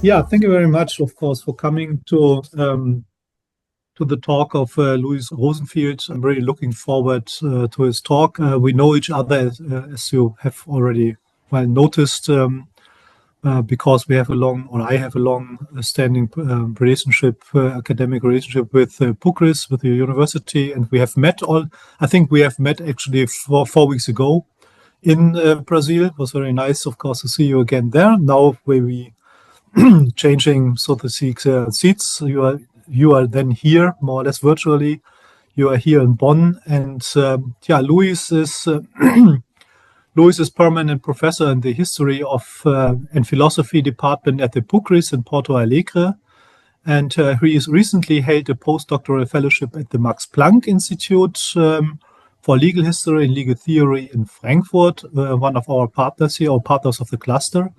Yeah, thank you very much, of course, for coming to the talk of Louis Rosenfield. I'm really looking forward to his talk. We know each other, as you have already well noticed, because we have a long, or I have a long-standing relationship, academic relationship with PUCRS, with the university, and we have met all. I think we have met actually 4 weeks ago in Brazil. It was very nice, of course, to see you again there. Now we changing, so to speak, seats. You are then here, more or less virtually. You are here in Bonn, and yeah, Louis is Louis is permanent professor in the history of and philosophy department at the PUCRS in Porto Alegre, and he has recently held a postdoctoral fellowship at the Max Planck Institute for Legal History and Legal Theory in Frankfurt, one of our partners here, or partners of the cluster.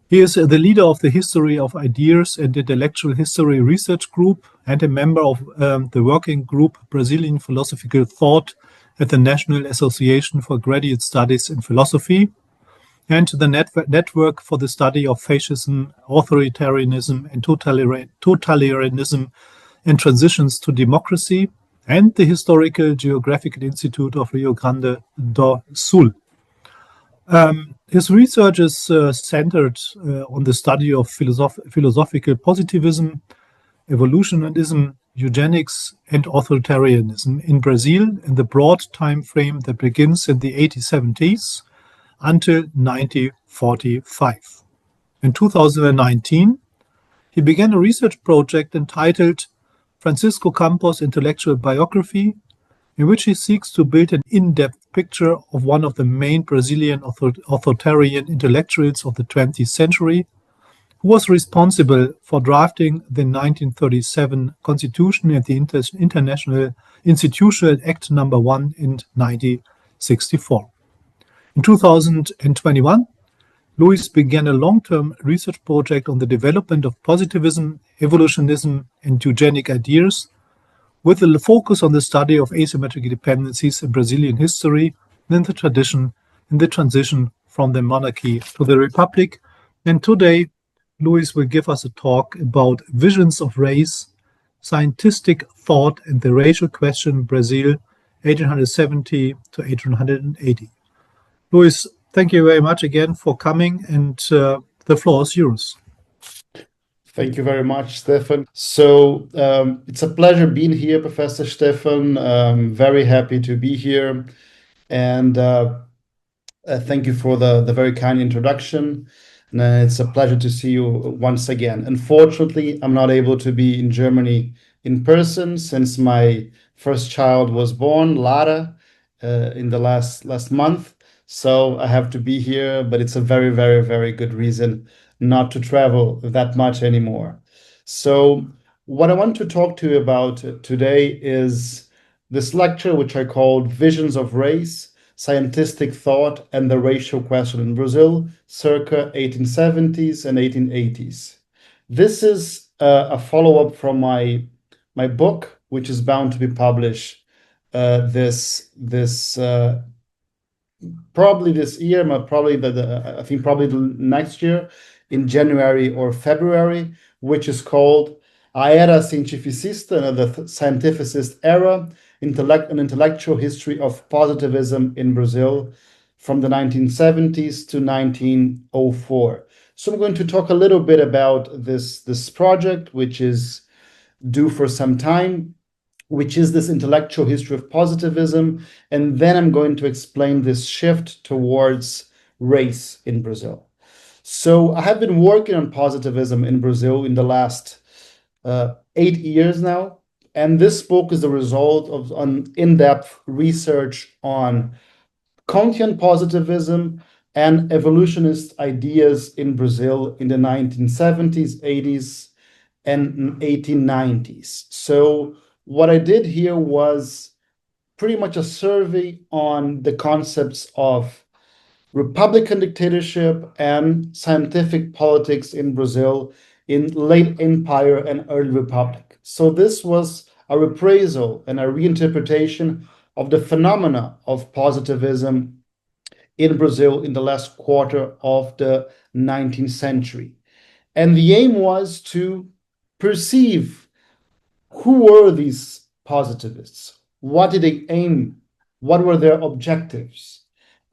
He is the leader of the History of Ideas and Intellectual History Research Group and a member of the working group Brazilian Philosophical Thought at the National Association for Graduate Studies in Philosophy, and the Network for the Study of Fascism, Authoritarianism, and Totalitarianism and Transitions to Democracy, and the Historical Geographical Institute of Rio Grande do Sul. His research is centered on the study of philosophical positivism, evolutionism, eugenics, and authoritarianism in Brazil in the broad time frame that begins in the 1870s until 1945. In 2019, he began a research project entitled Francisco Campos' Intellectual Biography, in which he seeks to build an in-depth picture of one of the main Brazilian authoritarian intellectuals of the 20th century, who was responsible for drafting the 1937 Constitution and the International Institutional Act No. 1 in 1964. In 2021, Louis began a long-term research project on the development of positivism, evolutionism, and eugenic ideas, with a focus on the study of asymmetric dependencies in Brazilian history and in the transition from the monarchy to the republic. And today, Louis will give us a talk about visions of race, scientistic thought, and the racial question in Brazil, 1870 to 1880. Louis, thank you very much again for coming, and the floor is yours. Thank you very much, Stefan. So it's a pleasure being here, Professor Stefan. I'm very happy to be here. And thank you for the very kind introduction. And it's a pleasure to see you once again. Unfortunately, I'm not able to be in Germany in person since my first child was born, Lara, in the last month. So I have to be here, but it's a very, very, very good reason not to travel that much anymore. So what I want to talk to you about today is this lecture, which I called Visions of Race, Scientistic Thought and the Racial Question in Brazil, circa 1870s and 1880s. This is a follow-up from my book, which is bound to be published probably this year, but probably I think probably the next year, in January or February, which is called A Era Cientificista, the Scientificist Era, an Intellectual History of Positivism in Brazil from the 1970s to 1904. So I'm going to talk a little bit about this project, which is due for some time, which is this intellectual history of positivism, and then I'm going to explain this shift towards race in Brazil. So I have been working on positivism in Brazil in the last 8 years now, and this book is the result of an in-depth research on Comtean positivism and evolutionist ideas in Brazil in the 1970s, 80s, and 1890s. So what I did here was pretty much a survey on the concepts of Republican dictatorship and scientific politics in Brazil in late Empire and early Republic. So this was a reprisal and a reinterpretation of the phenomena of positivism in Brazil in the last quarter of the 19th century. And the aim was to perceive who were these positivists, what did they aim, what were their objectives.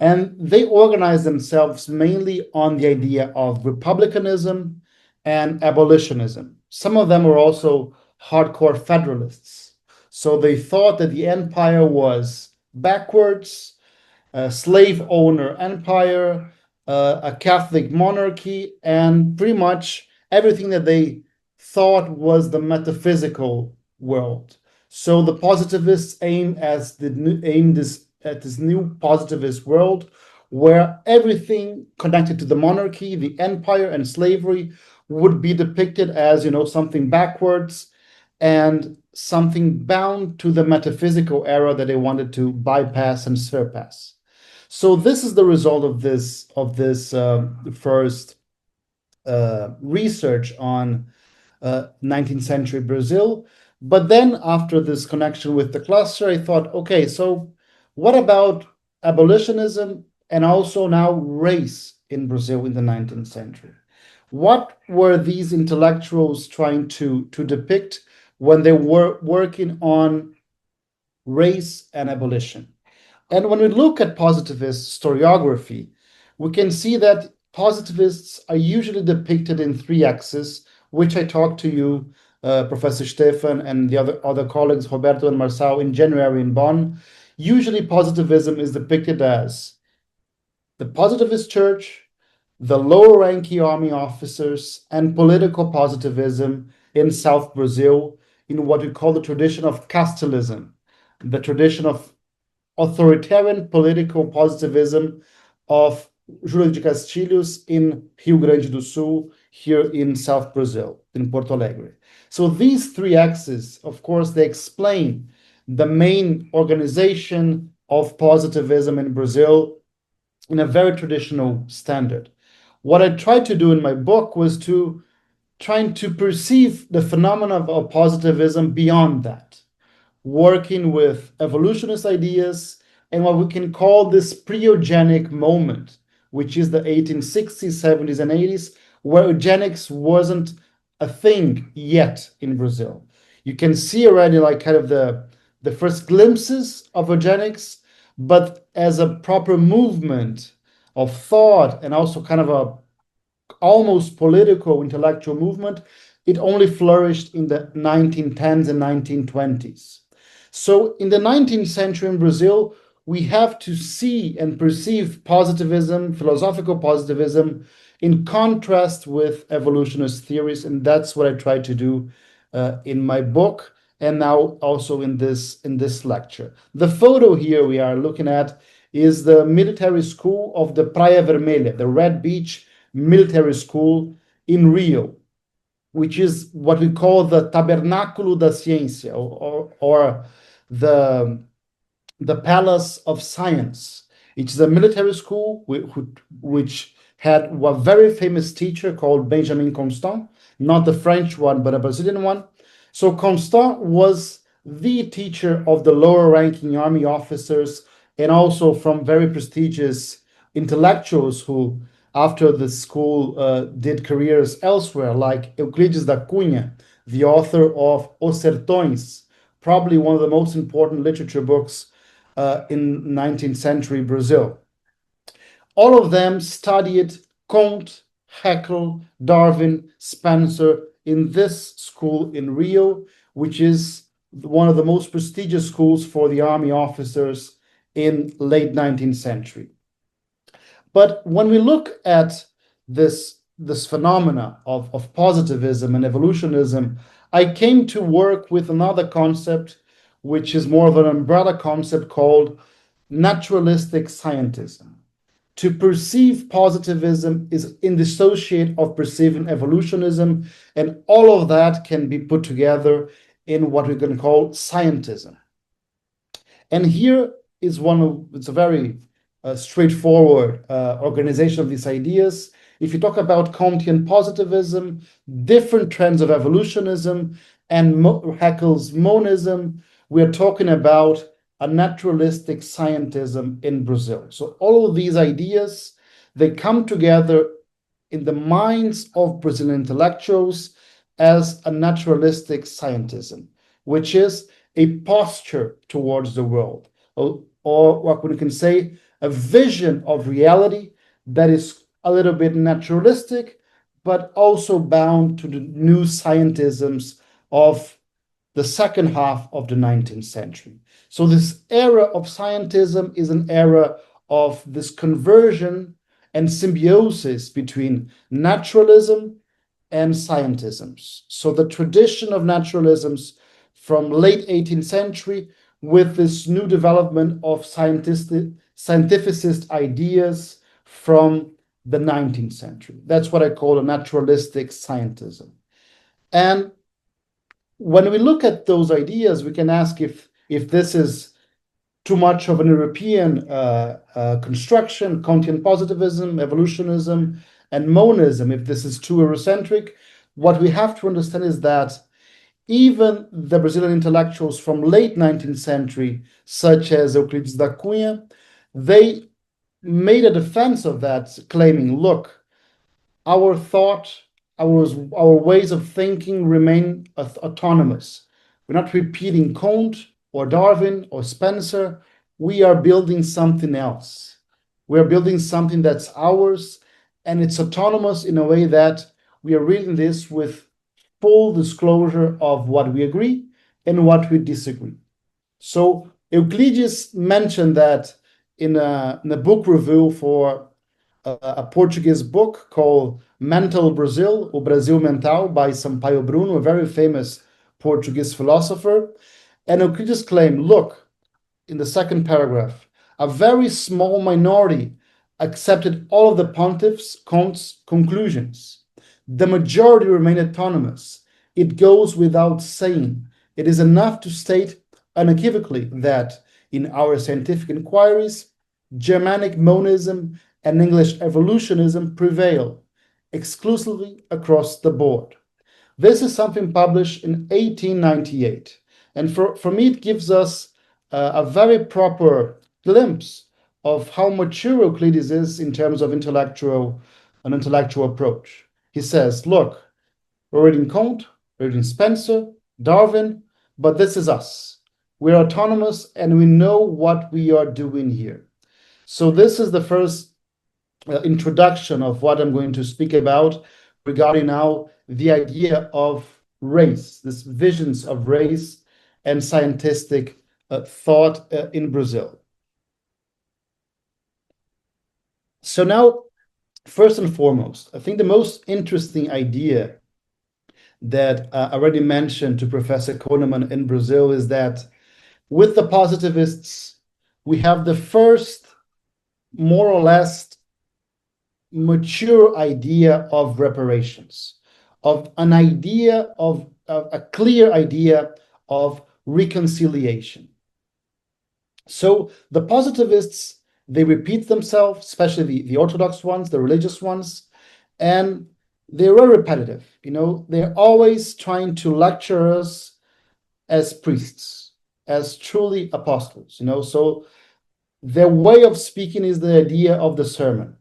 And they organized themselves mainly on the idea of republicanism and abolitionism. Some of them were also hardcore federalists. So they thought that the empire was backwards, a slave owner empire, a Catholic monarchy, and pretty much everything that they thought was the metaphysical world. So the positivists aimed at this new positivist world where everything connected to the monarchy, the empire, and slavery would be depicted as, something backwards and something bound to the metaphysical era that they wanted to bypass and surpass. So this is the result of this first research on 19th century Brazil. But then after this connection with the cluster, I thought, okay, so what about abolitionism and also now race in Brazil in the 19th century? What were these intellectuals trying to depict when they were working on race and abolition? And when we look at positivist historiography, we can see that positivists are usually depicted in three axes, which I talked to you, Professor Stefan, and the other colleagues, Roberto and Marçal, in January in Bonn. Usually positivism is depicted as the positivist church, the lower-ranking army officers, and political positivism in South Brazil, in what we call the tradition of Castelism, the tradition of authoritarian political positivism of Júlio de Castilhos in Rio Grande do Sul, here in South Brazil, in Porto Alegre. So these three axes, of course, they explain the main organization of positivism in Brazil in a very traditional standard. What I tried to do in my book was to trying to perceive the phenomena of positivism beyond that, working with evolutionist ideas and what we can call this pre-eugenic moment, which is the 1860s, 70s, and 80s, where eugenics wasn't a thing yet in Brazil. You can see already like kind of the first glimpses of eugenics, but as a proper movement of thought and also kind of a almost political intellectual movement, it only flourished in the 1910s and 1920s. So in the 19th century in Brazil, we have to see and perceive positivism, philosophical positivism, in contrast with evolutionist theories, and that's what I tried to do in my book, and now also in this lecture. The photo here we are looking at is the military school of the Praia Vermelha, the Red Beach Military School in Rio, which is what we call the Tabernáculo da Ciência, or the Palace of Science. It's a military school which had a very famous teacher called Benjamin Constant, not the French one, but a Brazilian one. So Constant was the teacher of the lower-ranking army officers and also from very prestigious intellectuals who, after the school, did careers elsewhere, like Euclides da Cunha, the author of Os Sertões, probably one of the most important literature books in 19th century Brazil. All of them studied Comte, Haeckel, Darwin, Spencer in this school in Rio, which is one of the most prestigious schools for the army officers in late 19th century. But when we look at this phenomena of positivism and evolutionism, I came to work with another concept, which is more of an umbrella concept called naturalistic scientism. To perceive positivism is indissociate of perceiving evolutionism, and all of that can be put together in what we're going to call scientism. And here is it's a very straightforward organization of these ideas. If you talk about Comtean positivism, different trends of evolutionism, and Haeckel's monism, we're talking about a naturalistic scientism in Brazil. So all of these ideas, they come together in the minds of Brazilian intellectuals as a naturalistic scientism, which is a posture towards the world, or what we can say, a vision of reality that is a little bit naturalistic, but also bound to the new scientisms of the second half of the 19th century. So this era of scientism is an era of this conversion and symbiosis between naturalism and scientisms. So the tradition of naturalisms from late 18th century with this new development of scientificist ideas from the 19th century. That's what I call a naturalistic scientism. And when we look at those ideas, we can ask if this is too much of an European construction, Kantian positivism, evolutionism, and monism, if this is too Eurocentric. What we have to understand is that even the Brazilian intellectuals from late 19th century, such as Euclides da Cunha, they made a defense of that, claiming, look, our thought, our ways of thinking remain autonomous. We're not repeating Comte or Darwin or Spencer. We are building something else. We're building something that's ours, and it's autonomous in a way that we are reading this with full disclosure of what we agree and what we disagree. So Euclides mentioned that in a book review for a Portuguese book called Mantle Brazil, O Brasil Mental, by Sampaio Bruno, a very famous Portuguese philosopher. And Euclides claimed, look, in the second paragraph, a very small minority accepted all of the pontiff's Comte's conclusions. The majority remain autonomous. It goes without saying. It is enough to state unequivocally that in our scientific inquiries, Germanic monism and English evolutionism prevail exclusively across the board. This is something published in 1898. And for me, it gives us a very proper glimpse of how mature Euclides is in terms of an intellectual approach. He says, look, we're reading Comte, we're reading Spencer, Darwin, but this is us. We're autonomous and we know what we are doing here. So this is the first introduction of what I'm going to speak about regarding now the idea of race, this visions of race and scientistic thought in Brazil. So now, first and foremost, I think the most interesting idea that I already mentioned to Professor Kahneman in Brazil is that with the positivists, we have the first more or less mature idea of reparations, of an idea of a clear idea of reconciliation. So the positivists, they repeat themselves, especially the orthodox ones, the religious ones, and they're very repetitive. They're always trying to lecture us as priests, as truly apostles. So their way of speaking is the idea of the sermon.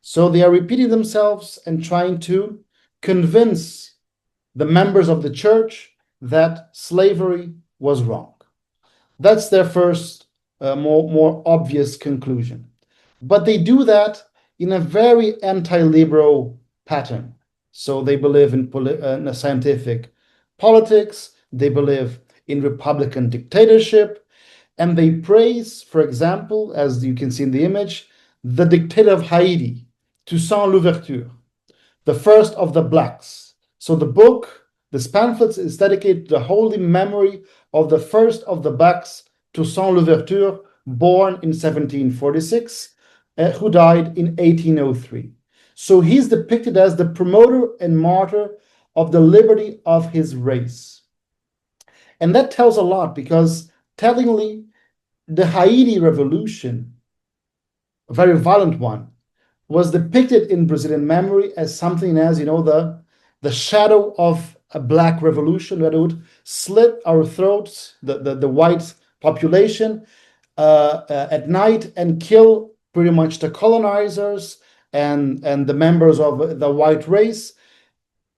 So they are repeating themselves and trying to convince the members of the church that slavery was wrong. That's their first, more obvious conclusion. But they do that in a very anti-liberal pattern. So they believe in a scientific politics, they believe in republican dictatorship, and they praise, for example, as you can see in the image, the dictator of Haiti, Toussaint Louverture, the first of the blacks. So the book, this pamphlet, is dedicated to the holy memory of the first of the blacks, Toussaint Louverture, born in 1746, who died in 1803. So he's depicted as the promoter and martyr of the liberty of his race. And that tells a lot because, tellingly, the Haiti Revolution, a very violent one, was depicted in Brazilian memory as something as, the shadow of a black revolution that would slit our throats, the white population, at night and kill pretty much the colonizers and the members of the white race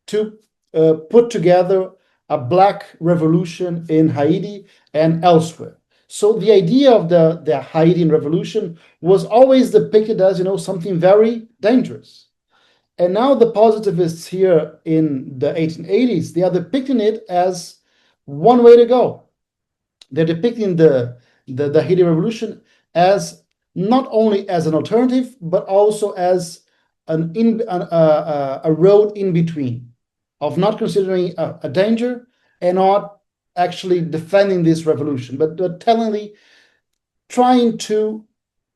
to put together a black revolution in Haiti and elsewhere. So the idea of the Haitian revolution was always depicted as, something very dangerous. And now the positivists here in the 1880s, they are depicting it as one way to go. They're depicting the Haitian revolution as not only as an alternative, but also as a road in between, of not considering a danger and not actually defending this revolution, but trying to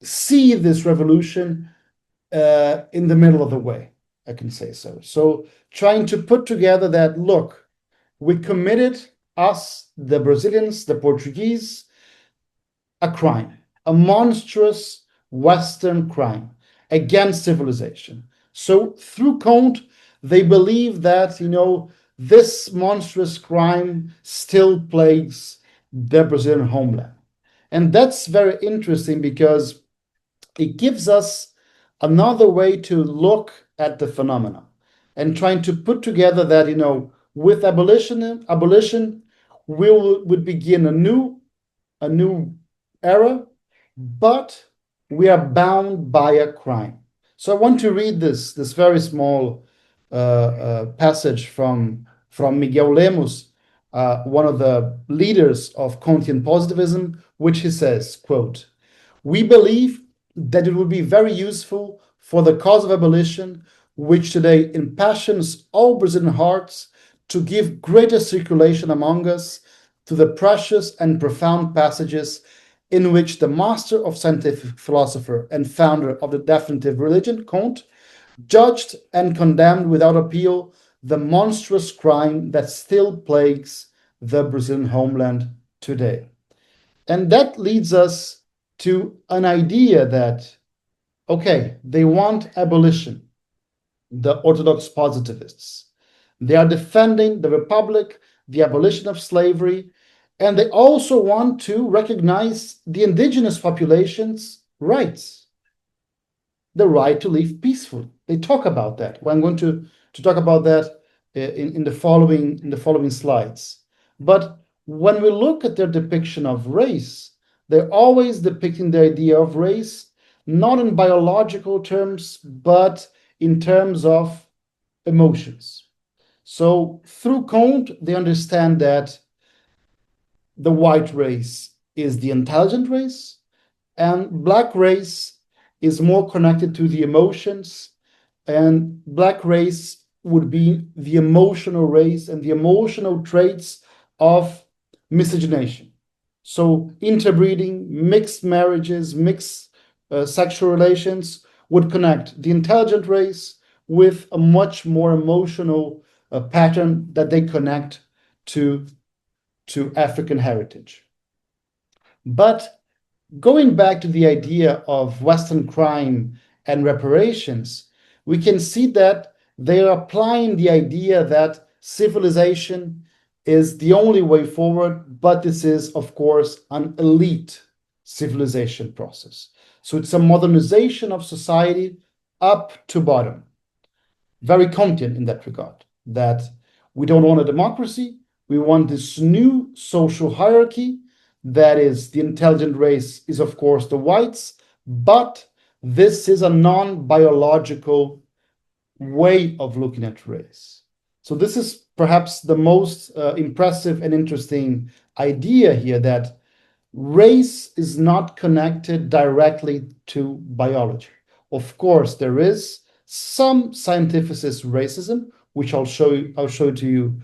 see this revolution in the middle of the way, I can say so. So trying to put together that, look, we committed, us, the Brazilians, the Portuguese, a crime, a monstrous Western crime against civilization. So through Comte, they believe that, this monstrous crime still plagues the Brazilian homeland. And that's very interesting because it gives us another way to look at the phenomena and trying to put together that, with abolition, we would begin a new era, but we are bound by a crime. So I want to read this very small passage from Miguel Lemos, one of the leaders of Kantian positivism, which he says, quote, "We believe that it would be very useful for the cause of abolition, which today impassions all Brazilian hearts, to give greater circulation among us to the precious and profound passages in which the master of scientific philosopher and founder of the definitive religion, Comte, judged and condemned without appeal the monstrous crime that still plagues the Brazilian homeland today." And that leads us to an idea that, okay, they want abolition, the orthodox positivists. They are defending the republic, the abolition of slavery, and they also want to recognize the indigenous population's rights, the right to live peacefully. They talk about that. Well, I'm going to talk about that in the following slides. But when we look at their depiction of race, they're always depicting the idea of race not in biological terms, but in terms of emotions. So through Comte, they understand that the white race is the intelligent race, and black race is more connected to the emotions, and black race would be the emotional race and the emotional traits of miscegenation. So interbreeding, mixed marriages, mixed sexual relations would connect the intelligent race with a much more emotional pattern that they connect to African heritage. But going back to the idea of Western crime and reparations, we can see that they are applying the idea that civilization is the only way forward, but this is, of course, an elite civilization process. So it's a modernization of society up to bottom. Very Kantian in that regard, that we don't want a democracy, we want this new social hierarchy, that is, the intelligent race is, of course, the whites, but this is a non-biological way of looking at race. So this is perhaps the most impressive and interesting idea here, that race is not connected directly to biology. Of course, there is some scientificist racism, which I'll show to you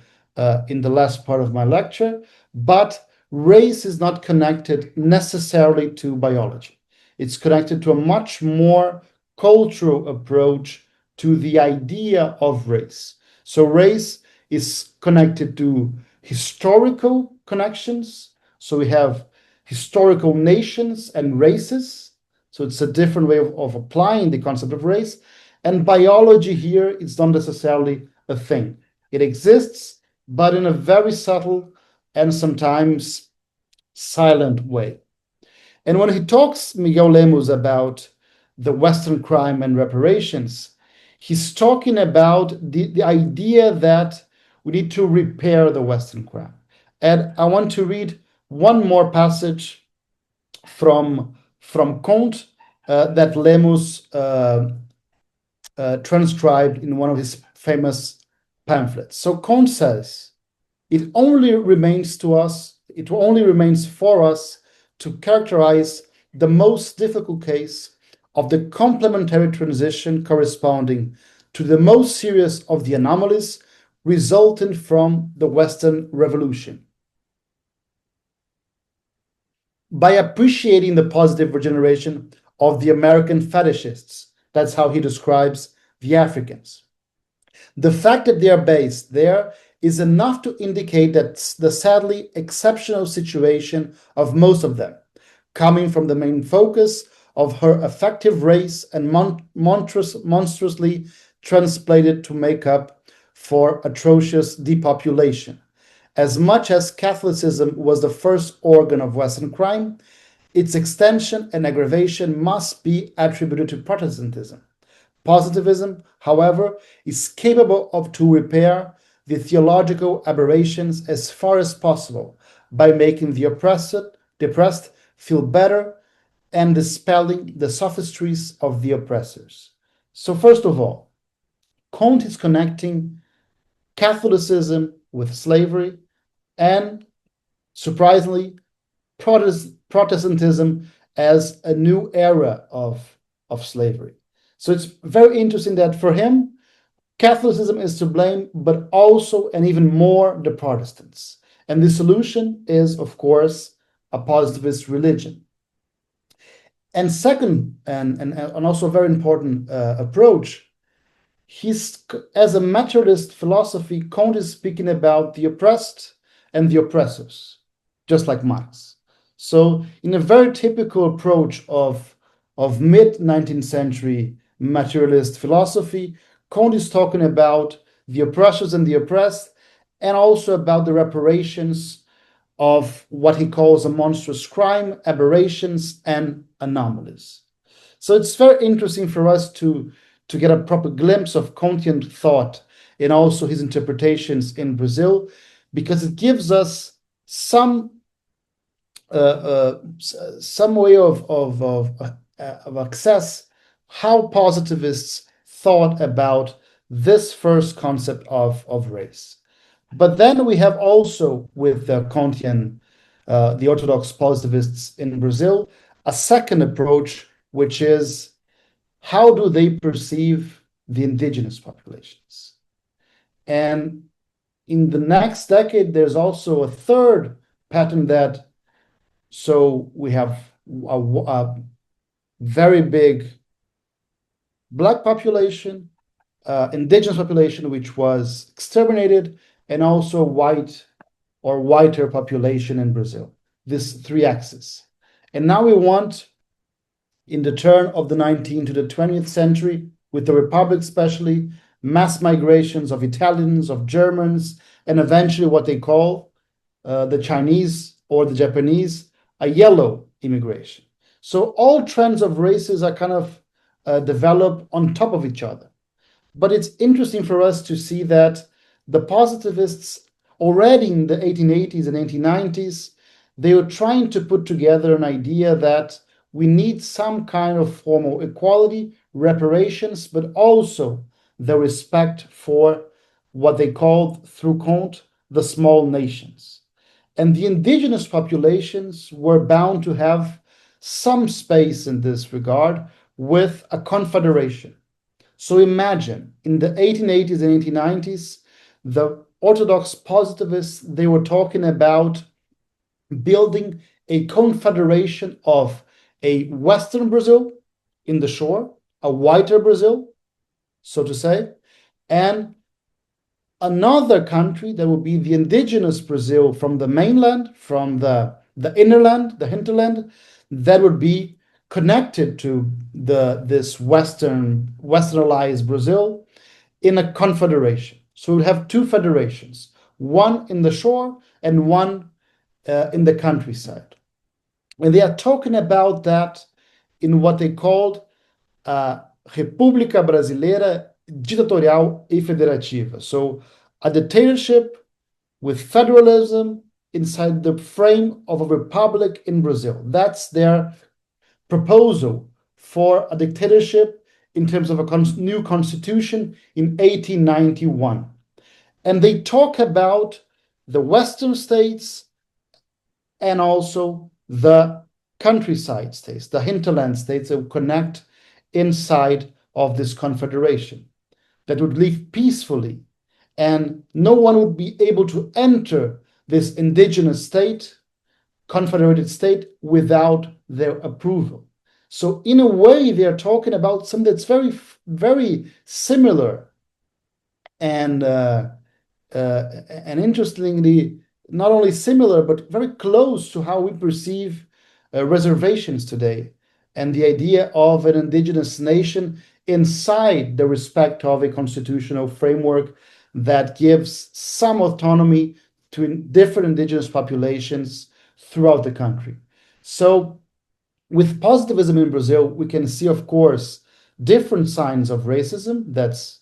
in the last part of my lecture, but race is not connected necessarily to biology. It's connected to a much more cultural approach to the idea of race. So race is connected to historical connections. So we have historical nations and races. So it's a different way of applying the concept of race. And biology here is not necessarily a thing. It exists, but in a very subtle and sometimes silent way. And when he talks, Miguel Lemos, about the Western crime and reparations, he's talking about the idea that we need to repair the Western crime. And I want to read one more passage from Comte that Lemus transcribed in one of his famous pamphlets. So Comte says, it only remains for us to characterize the most difficult case of the complementary transition corresponding to the most serious of the anomalies resulting from the Western Revolution. By appreciating the positive regeneration of the American fetishists, that's how he describes the Africans. The fact that they are based there is enough to indicate that the sadly exceptional situation of most of them, coming from the main focus of her effective race and monstrously translated to make up for atrocious depopulation. As much as Catholicism was the first organ of Western crime, its extension and aggravation must be attributed to Protestantism. Positivism, however, is capable of to repair the theological aberrations as far as possible by making the depressed feel better and dispelling the sophistries of the oppressors. So first of all, Comte is connecting Catholicism with slavery and, surprisingly, Protestantism as a new era of slavery. So it's very interesting that for him, Catholicism is to blame, but also and even more the Protestants. And the solution is, of course, a positivist religion. And second, and also a very important approach, as a materialist philosophy, Comte is speaking about the oppressed and the oppressors, just like Marx. So in a very typical approach of mid-19th century materialist philosophy, Comte is talking about the oppressors and the oppressed, and also about the reparations of what he calls a monstrous crime, aberrations, and anomalies. So it's very interesting for us to get a proper glimpse of Comtean thought and also his interpretations in Brazil, because it gives us some way of access how positivists thought about this first concept of race. But then we have also with the Comtean, the Orthodox positivists in Brazil, a second approach, which is how do they perceive the indigenous populations? And in the next decade, there's also a third pattern that, so we have a very big Black population, indigenous population, which was exterminated, and also white or whiter population in Brazil, this three axes. And now we want, in the turn of the 19th to the 20th century, with the Republic especially, mass migrations of Italians, of Germans, and eventually what they call the Chinese or the Japanese, a yellow immigration. So all trends of races are kind of developed on top of each other. But it's interesting for us to see that the positivists already in the 1880s and 1890s, they were trying to put together an idea that we need some kind of formal equality, reparations, but also the respect for what they called, through Comte, the small nations. And the indigenous populations were bound to have some space in this regard with a confederation. So imagine, in the 1880s and 1890s, the Orthodox positivists, they were talking about building a confederation of a Western Brazil in the shore, a whiter Brazil, so to say, and another country that would be the indigenous Brazil from the mainland, from the innerland, the hinterland, that would be connected to this westernized Brazil in a confederation. So we'd have two federations, one in the shore and one in the countryside. And they are talking about that in what they called a República Brasileira ditatorial e federativa. So a dictatorship with federalism inside the frame of a republic in Brazil. That's their proposal for a dictatorship in terms of a new constitution in 1891. And they talk about the Western states and also the countryside states, the hinterland states that would connect inside of this confederation, that would live peacefully, and no one would be able to enter this indigenous state, confederated state, without their approval. So in a way, they're talking about something that's very, very similar and interestingly, not only similar, but very close to how we perceive reservations today, and the idea of an indigenous nation inside the respect of a constitutional framework that gives some autonomy to different indigenous populations throughout the country. So with positivism in Brazil, we can see, of course, different signs of racism, that's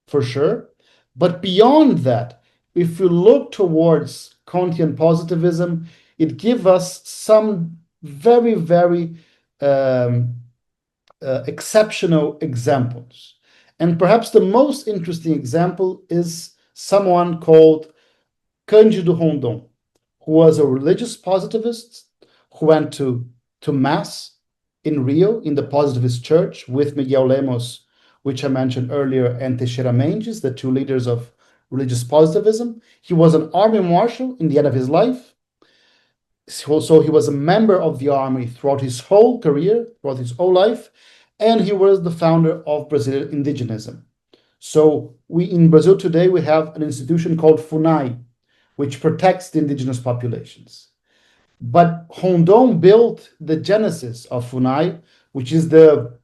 for sure. But beyond that, if you look towards Kantian positivism, it gives us some very, very exceptional examples. And perhaps the most interesting example is someone called Cândido Rondon, who was a religious positivist who went to Mass in Rio in the Positivist Church with Miguel Lemos, which I mentioned earlier, and Teixeira Mendes, the two leaders of religious positivism. He was an army marshal in the end of his life. So he was a member of the army throughout his whole career, throughout his whole life, and he was the founder of Brazilian indigenism. So in Brazil today, we have an institution called FUNAI, which protects the indigenous populations. But Rondon built the genesis of FUNAI, which is the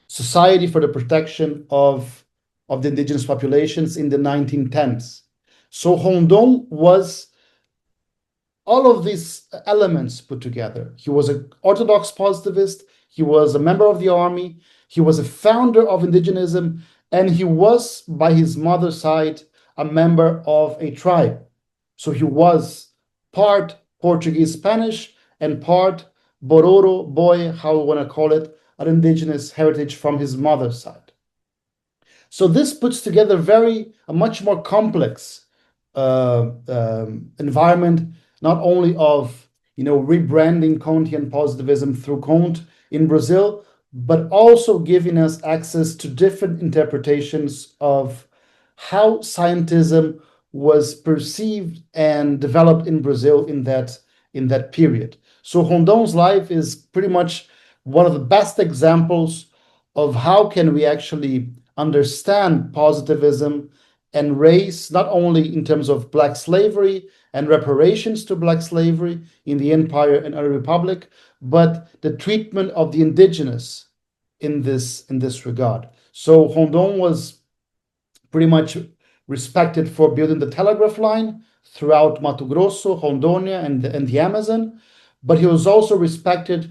Society for the Protection of the Indigenous Populations in the 1910s. So Rondon was all of these elements put together. He was an Orthodox positivist, he was a member of the army, he was a founder of indigenism, and he was, by his mother's side, a member of a tribe. So he was part Portuguese Spanish and part Bororo, Boy, how we want to call it, an indigenous heritage from his mother's side. So this puts together a much more complex environment, not only of rebranding Kantian positivism through Comte in Brazil, but also giving us access to different interpretations of how scientism was perceived and developed in Brazil in that period. So Rondon's life is pretty much one of the best examples of how can we actually understand positivism and race, not only in terms of Black slavery and reparations to Black slavery in the Empire and early Republic, but the treatment of the indigenous in this regard. So Rondon was pretty much respected for building the telegraph line throughout Mato Grosso, Rondônia, and the Amazon, but he was also respected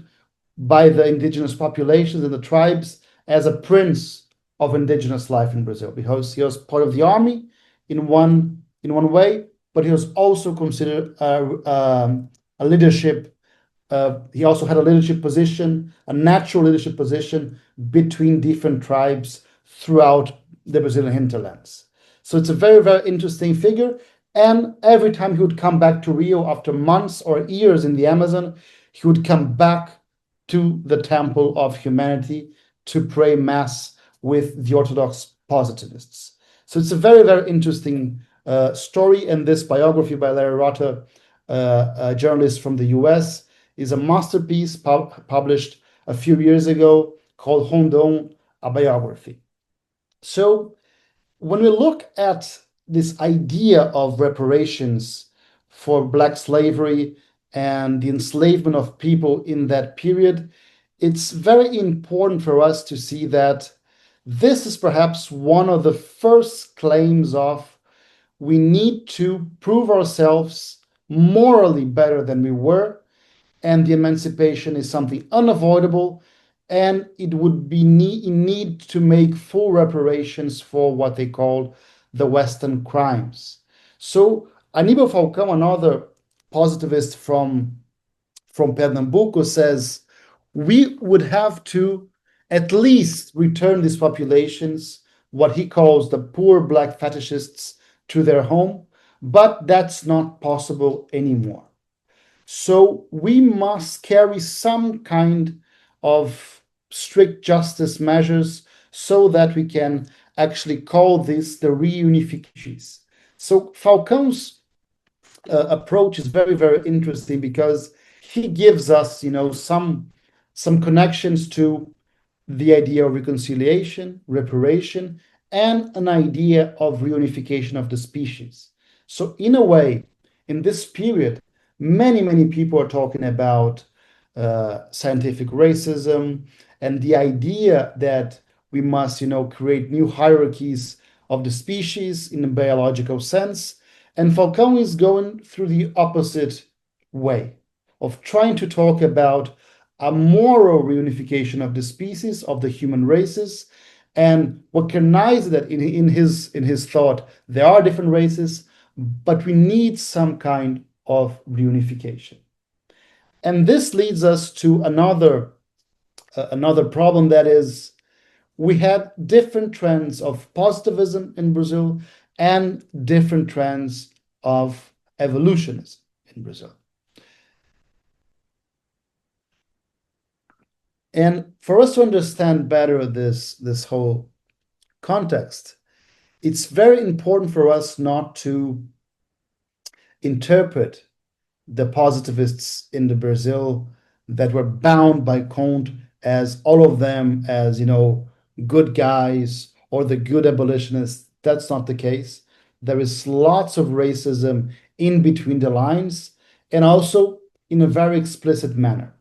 by the indigenous populations and the tribes as a prince of indigenous life in Brazil, because he was part of the army in one way, but he was also considered a leadership. He also had a leadership position, a natural leadership position between different tribes throughout the Brazilian hinterlands. So it's a very, very interesting figure. And every time he would come back to Rio after months or years in the Amazon, he would come back to the Temple of Humanity to pray Mass with the Orthodox positivists. So it's a very, very interesting story. And this biography by Larry Rotter, a journalist from the US, is a masterpiece published a few years ago called Rondon, a Biography. So when we look at this idea of reparations for Black slavery and the enslavement of people in that period, it's very important for us to see that this is perhaps one of the first claims of we need to prove ourselves morally better than we were and the emancipation is something unavoidable, and it would be in need to make full reparations for what they call the Western crimes. So Aníbal Falcão, another positivist from Pernambuco, says we would have to at least return these populations, what he calls the poor black fetishists, to their home, but that's not possible anymore. So we must carry some kind of strict justice measures so that we can actually call this the reunifications. So Falcão's approach is very, very interesting because he gives us, some connections to the idea of reconciliation, reparation, and an idea of reunification of the species. So in a way, in this period, many people are talking about scientific racism and the idea that we must, create new hierarchies of the species in a biological sense. And Falcão is going through the opposite way of trying to talk about a moral reunification of the species, of the human races, and recognize that in his thought there are different races, but we need some kind of reunification. And this leads us to another problem, that is, we have different trends of positivism in Brazil and different trends of evolutionism in Brazil. And for us to understand better this whole context, it's very important for us not to interpret the positivists in the Brazil that were bound by Comte as all of them as, good guys or the good abolitionists. That's not the case. There is lots of racism in between the lines, and also in a very explicit manner.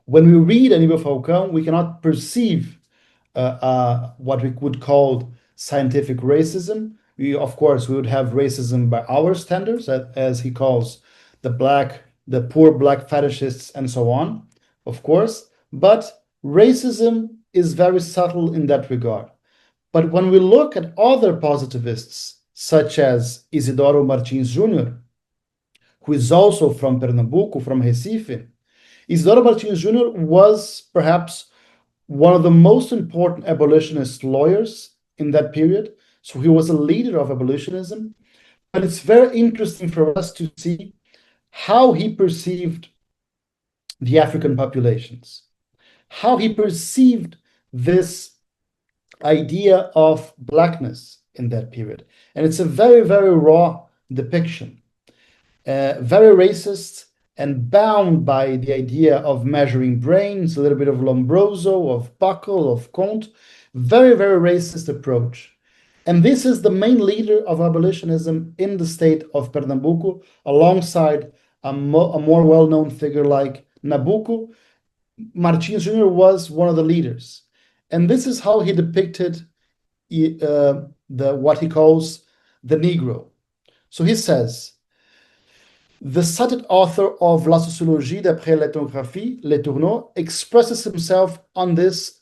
When we read Aníbal Falcão, we cannot perceive what we would call scientific racism. Of course, we would have racism by our standards, as he calls the poor black fetishists, and so on, of course. But racism is very subtle in that regard. But when we look at other positivists, such as Isidoro Martins Jr., who is also from Pernambuco, from Recife, Isidoro Martins Jr. was perhaps one of the most important abolitionist lawyers in that period. So he was a leader of abolitionism. But it's very interesting for us to see how he perceived the African populations, how he perceived this idea of blackness in that period. And it's a very, very raw depiction, very racist, and bound by the idea of measuring brains, a little bit of Lombroso, of Buckle, of Comte, very, very racist approach. And this is the main leader of abolitionism in the state of Pernambuco, alongside a more well-known figure like Nabucco. Martins Jr. was one of the leaders. And this is how he depicted what he calls the Negro. So he says, the cited author of La Sociologie d'après l'ethnographie, Letourneau, expresses himself on this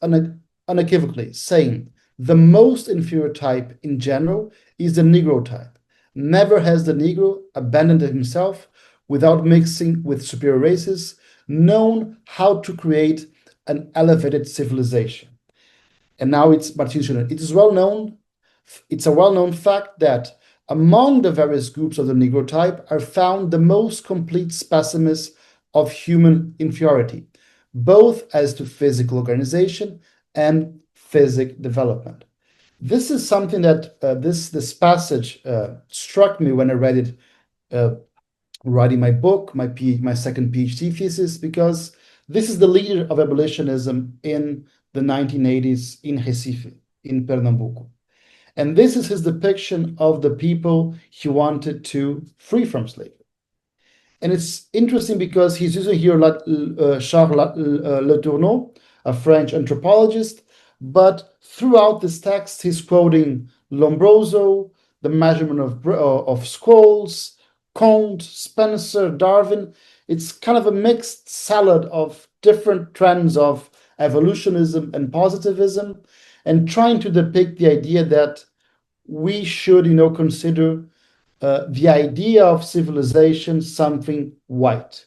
unequivocally, saying, the most inferior type in general is the Negro type. Never has the Negro abandoned himself without mixing with superior races, known how to create an elevated civilization. And now it's Martins Jr. It's a well-known fact that among the various groups of the Negro type are found the most complete specimens of human inferiority, both as to physical organization and physic development. This is something that this passage struck me when I read it, writing my book, my second PhD thesis, because this is the leader of abolitionism in the 1980s in Recife, in Pernambuco. And this is his depiction of the people he wanted to free from slavery. And it's interesting because he's using here Charles Letourneau, a French anthropologist, but throughout this text, he's quoting Lombroso, the measurement of skulls, Comte, Spencer, Darwin. It's kind of a mixed salad of different trends of evolutionism and positivism, and trying to depict the idea that we should, consider the idea of civilization something white,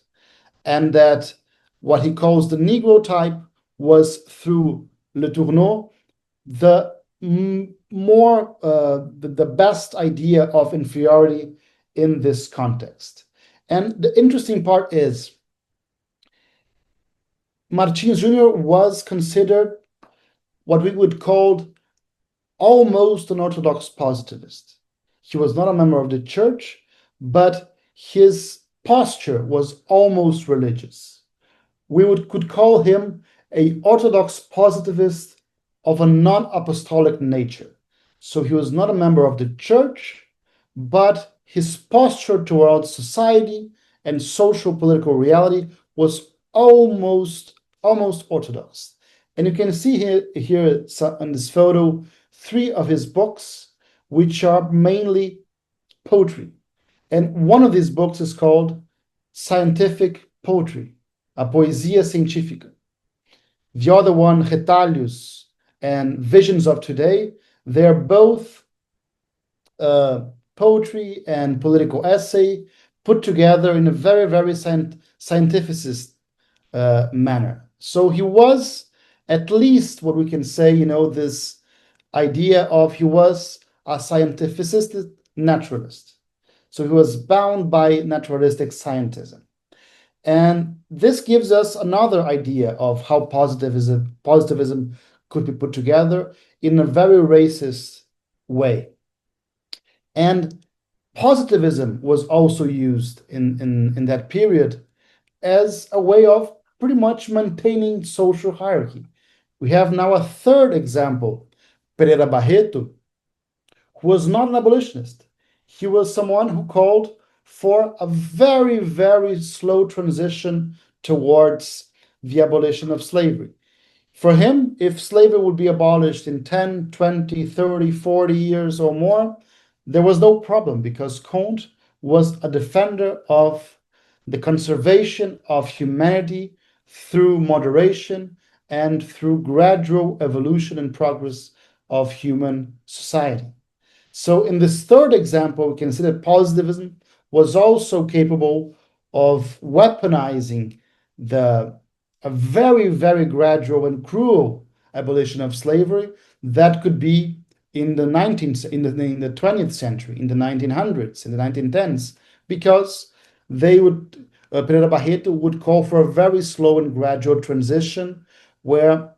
and that what he calls the Negro type was through Le Tourneau the the best idea of inferiority in this context. And the interesting part is Martins Jr. was considered what we would call almost an orthodox positivist. He was not a member of the church, but his posture was almost religious. We could call him an orthodox positivist of a non-apostolic nature. So he was not a member of the church, but his posture towards society and social political reality was almost orthodox. And you can see here in this photo 3 of his books, which are mainly poetry. And one of these books is called Scientific Poetry, a Poesia Científica. The other one, Retalhos and Visions of Today, they're both poetry and political essay put together in a very, very scientificist manner. So he was at least what we can say, this idea of he was a scientificist naturalist. So he was bound by naturalistic scientism. And this gives us another idea of how positivism could be put together in a very racist way. And positivism was also used in that period as a way of pretty much maintaining social hierarchy. We have now a third example, Pereira Barreto, who was not an abolitionist. He was someone who called for a very, very slow transition towards the abolition of slavery. For him, if slavery would be abolished in 10, 20, 30, 40 years or more, there was no problem, because Comte was a defender of the conservation of humanity through moderation and through gradual evolution and progress of human society. So in this third example, we can see that positivism was also capable of weaponizing a very, very gradual and cruel abolition of slavery that could be in the 20th century, in the 1900s, in the 1910s, because Pereira Barreto would call for a very slow and gradual transition where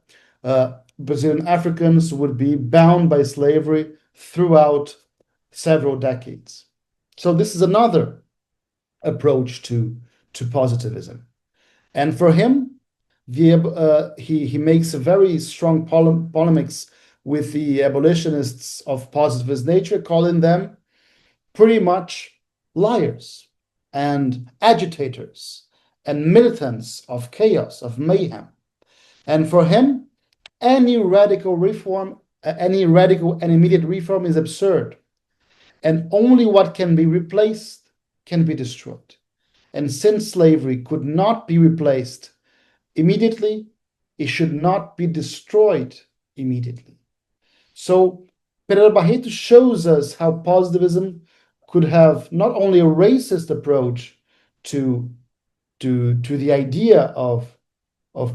Brazilian Africans would be bound by slavery throughout several decades. So this is another approach to positivism. And for him, he makes a very strong polemics with the abolitionists of positivist nature, calling them pretty much liars and agitators and militants of chaos, of mayhem. And for him, any radical reform, any radical and immediate reform is absurd. And only what can be replaced can be destroyed. And since slavery could not be replaced immediately, it should not be destroyed immediately. So Pereira Barreto shows us how positivism could have not only a racist approach to the idea of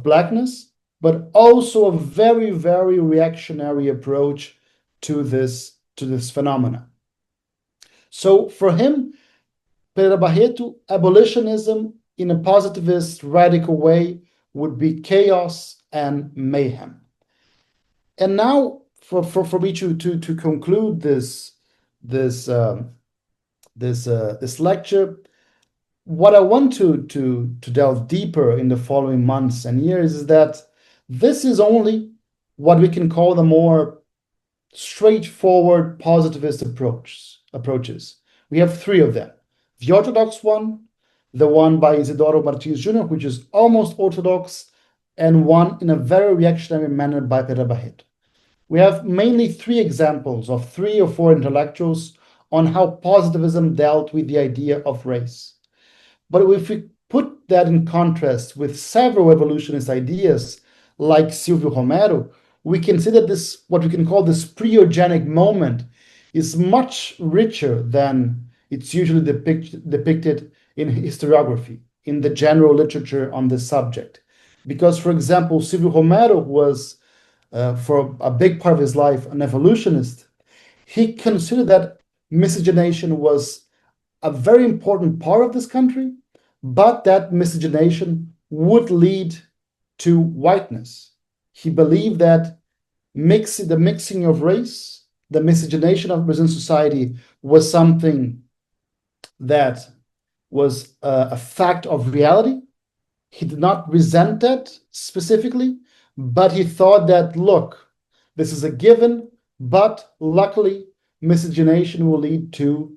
blackness, but also a very, very reactionary approach to this phenomena. So for him, Pereira Barreto, abolitionism in a positivist radical way would be chaos and mayhem. And now for me to conclude this lecture, what I want to delve deeper in the following months and years is that this is only what we can call the more straightforward positivist approaches. We have 3 of them. The orthodox one, the one by Isidoro Martins Jr., which is almost orthodox, and one in a very reactionary manner by Pereira Barreto. We have mainly 3 examples of 3 or 4 intellectuals, on how positivism dealt with the idea of race. But if we put that in contrast with several evolutionist ideas, like Silvio Romero, we can see that this, what we can call this pre-eugenic moment, is much richer than it's usually depicted in historiography, in the general literature on this subject. Because, for example, Silvio Romero was, for a big part of his life, an evolutionist. He considered that miscegenation was a very important part of this country, but that miscegenation would lead to whiteness. He believed that the mixing of race, the miscegenation of Brazilian society, was something that was a fact of reality. He did not resent that specifically, but he thought that, look, this is a given, but luckily miscegenation will lead to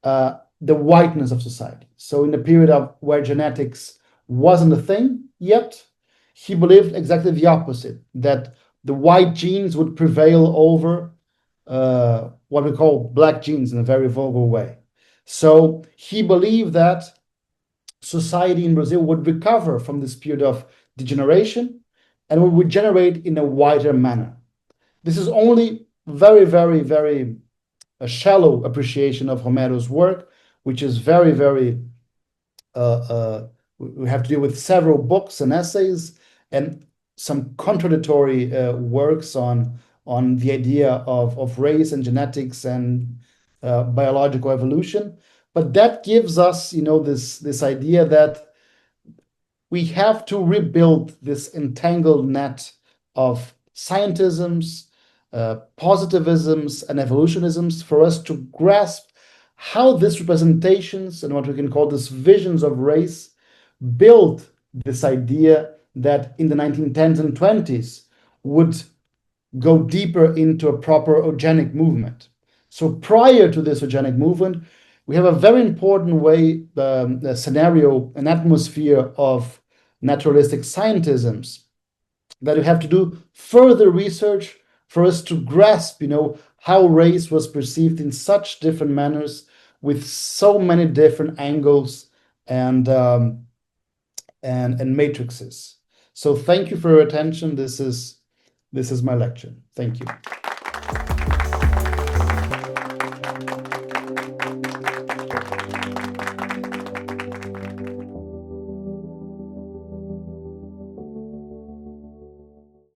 the whiteness of society. So in a period of where genetics wasn't a thing yet, he believed exactly the opposite, that the white genes would prevail over what we call black genes in a very vulgar way. So he believed that society in Brazil would recover from this period of degeneration and would regenerate in a wider manner. This is only very, very, very a shallow appreciation of Romero's work, which is very, very, we have to deal with several books and essays and some contradictory works on the idea of race and genetics and biological evolution. But that gives us, this idea that we have to rebuild this entangled net of scientisms, positivisms, and evolutionisms for us to grasp how these representations and what we can call these visions of race built this idea that in the 1910s and 20s would go deeper into a proper eugenic movement. So prior to this eugenic movement, we have a very important a scenario, an atmosphere of naturalistic scientisms that we have to do further research for us to grasp, how race was perceived in such different manners with so many different angles and matrices. So thank you for your attention. This is my lecture. Thank you.